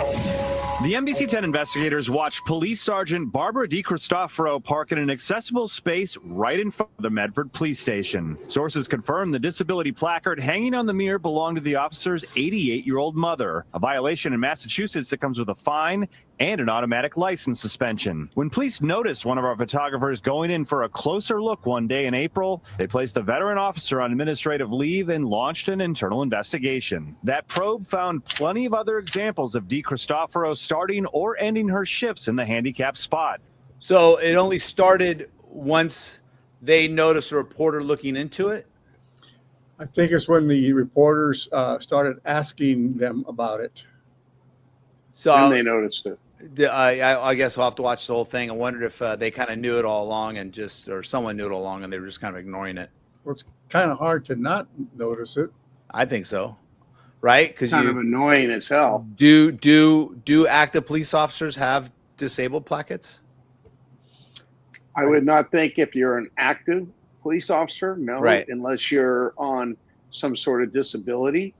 The NBC 10 investigators watched Police Sergeant Barbara DiCristofaro park in an accessible space right in front of the Medford police station. Sources confirm the disability placard hanging on the mirror belonged to the officer's 88-year-old mother, a violation in Massachusetts that comes with a fine and an automatic license suspension. When police noticed one of our photographers going in for a closer look one day in April, they placed the veteran officer on administrative leave and launched an internal investigation. That probe found plenty of other examples of DiCristofaro starting or ending her shifts in the handicap spot. So it only started once they noticed a reporter looking into it? I think it's when the reporters started asking them about it. So and they noticed it. I guess we'll have to watch the whole thing. I wondered if they kind of knew it all along and just, or someone knew it all along and they were just kind of ignoring it. Well, it's kind of hard to not notice it. I think so. Right? Because Kind of annoying as hell. Do active police officers have disabled plackets? I would not think if you're an active police officer, no, Right. unless you're on some sort of disability.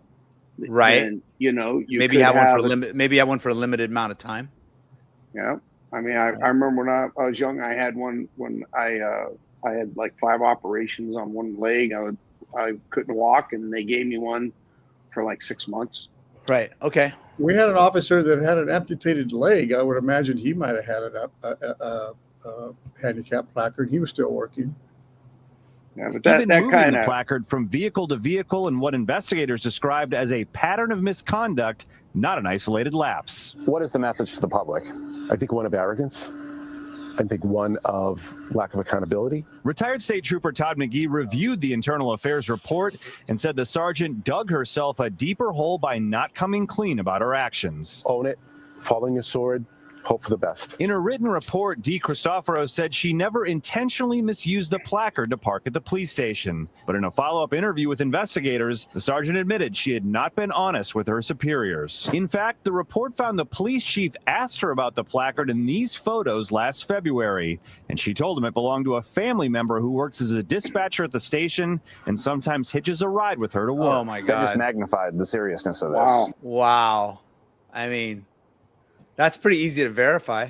Right. And, you know, you Maybe could have one for a limit. Maybe have one for a limited amount of time. Yeah. I mean, I remember when I was young, I had one when I had like 5 operations on one leg. I couldn't walk, and they gave me one for like 6 months. Right. Okay. We had an officer that had an amputated leg. I would imagine he might have had a handicap placard. He was still working. Yeah, but He'd been that moving kind the of placard from vehicle to vehicle in what investigators described as a pattern of misconduct, not an isolated lapse. What is the message to the public? I think one of arrogance. I think one of lack of accountability. Retired State Trooper Todd McGee reviewed the internal affairs report and said the sergeant dug herself a deeper hole by not coming clean about her actions. Own it, following your sword, hope for the best. In her written report, DiCristofaro said she never intentionally misused the placard to park at the police station. But in a follow-up interview with investigators, the sergeant admitted she had not been honest with her superiors. In fact, the report found the police chief asked her about the placard in these photos last February, and she told him it belonged to a family member who works as a dispatcher at the station and sometimes hitches a ride with her to work. Oh my That God. just magnified the seriousness of this. wow. Wow. I mean, that's pretty easy to verify.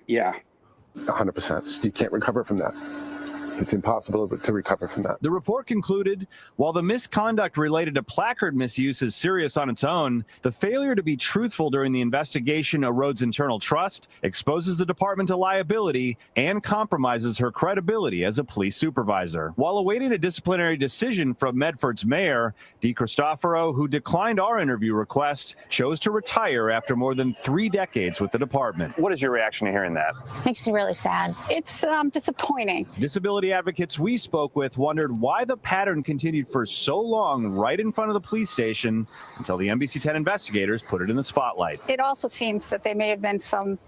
Yeah. 100%. You can't recover from that. It's impossible to recover from that. The report concluded, while the misconduct related to placard misuse is serious on its own, the failure to be truthful during the investigation erodes internal trust, exposes the department to liability, and compromises her credibility as a police supervisor. While awaiting a disciplinary decision from Medford's mayor, DiCristofaro, who declined our interview request, chose to retire after more than 3 decades with the department. What is your reaction to hearing that? Makes me really sad. It's disappointing. Disability advocates we spoke with wondered why the pattern continued for so long right in front of the police station until the NBC 10 investigators put it in the spotlight. It also seems that there may have been some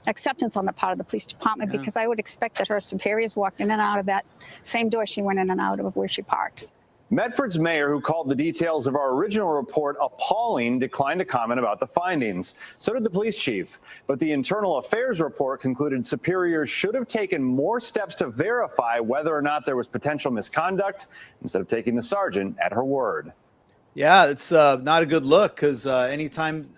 acceptance on the part of the police department because I would expect that her superiors walked in and out of that same door she went in and out of where she parks. Medford's mayor, who called the details of our original report appalling, declined to comment about the findings. So did the police chief. But the internal affairs report concluded superiors should have taken more steps to verify whether or not there was potential misconduct instead of taking the sergeant at her word. Yeah, it's not a good look because anytime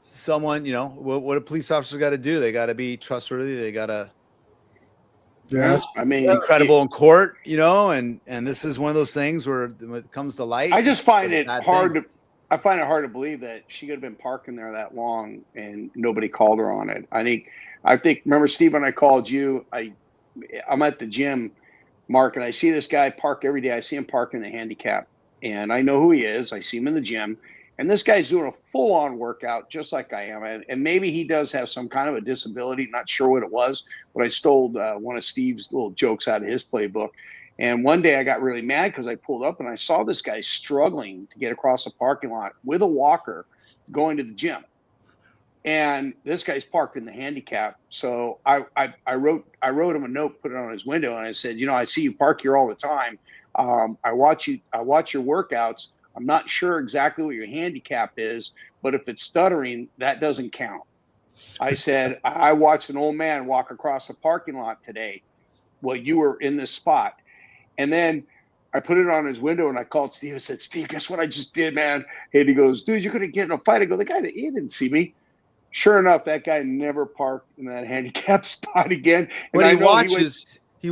someone, you know, what a police officer got to do, they got to be trustworthy. They got to I mean, be credible in court, you know, and this is one of those things where when it comes to light, I just find it's it a bad hard thing. I find it hard to believe that she could have been parking there that long and nobody called her on it. I think remember Steve, when I called you, I'm at the gym, Mark, and I see this guy park every day. I see him park in the handicap, and I know who he is. I see him in the gym. And this guy's doing a full-on workout just like I am. And maybe he does have some kind of a disability, not sure what it was, but I stole one of Steve's little jokes out of his playbook. And one day I got really mad because I pulled up and I saw this guy struggling to get across the parking lot with a walker going to the gym. And this guy's parked in the handicap. So I wrote him a note, put it on his window, and I said, you know, I see you park here all the time. I watch your workouts. I'm not sure exactly what your handicap is, but if it's stuttering, that doesn't count. I said, I watched an old man walk across the parking lot today. Well, you were in this spot. And then I put it on his window and I called Steve. I said, Steve, guess what I just did, man? And he goes, dude, you're going to get in a fight. I go, the guy, he didn't see me. Sure enough, that guy never parked in that handicap spot again. And But I he know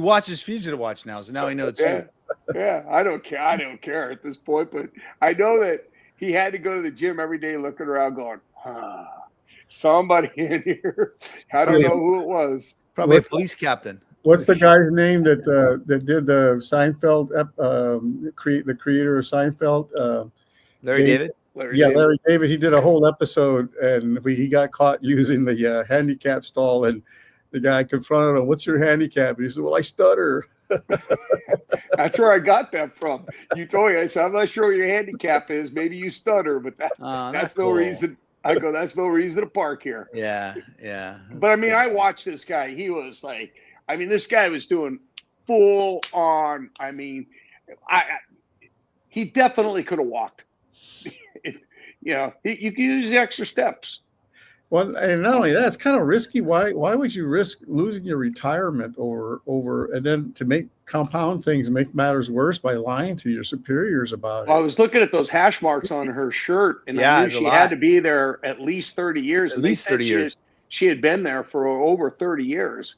watches Fugitive Watch now, so now he knows. yeah, yeah, I don't care. I don't care at this point, but I know that he had to go to the gym every day looking around going, somebody in here. I don't know who it was. Probably a police captain. What's the guy's name that did the Seinfeld, the creator of Seinfeld? Larry David? Larry David. He did a whole episode, and he got caught using the handicap stall, and the guy confronted him, "What's your handicap?" And he said, "Well, I stutter." That's where I got that from. You told me, I said, I'm not sure what your handicap is. Maybe you stutter, but that's no cool. reason. I go, that's no reason to park here. Yeah. But I mean, I watched this guy. He was like, this guy was doing full on. I mean, he definitely could have walked. You could use the extra steps. Well, and not only that, it's kind of risky. Why would you risk losing your retirement over and then to compound things, make matters worse by lying to your superiors about it? Well, I was looking at those hash marks on her shirt, and I knew she had to be there at least 30 years. At least 30 years. She had been there for over 30 years.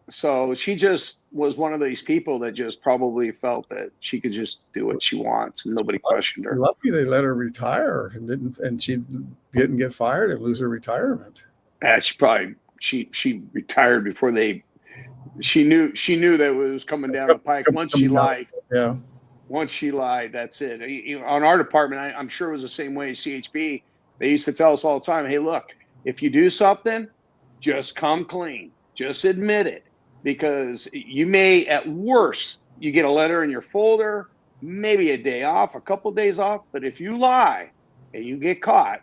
So she just was one of these people that just probably felt that she could just do what she wants and nobody questioned her. Lucky they let her retire and she didn't get fired and lose her retirement. She retired before she knew that it was coming down the pike. Once she lied. Yeah. Once she lied, that's it. On our department, I'm sure it was the same way. CHP, they used to tell us all the time, hey, look, if you do something, just come clean. Just admit it. Because you may, at worst, you get a letter in your folder, maybe a day off, a couple of days off. But if you lie and you get caught,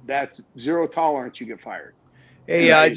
that's zero tolerance. You get fired. Hey,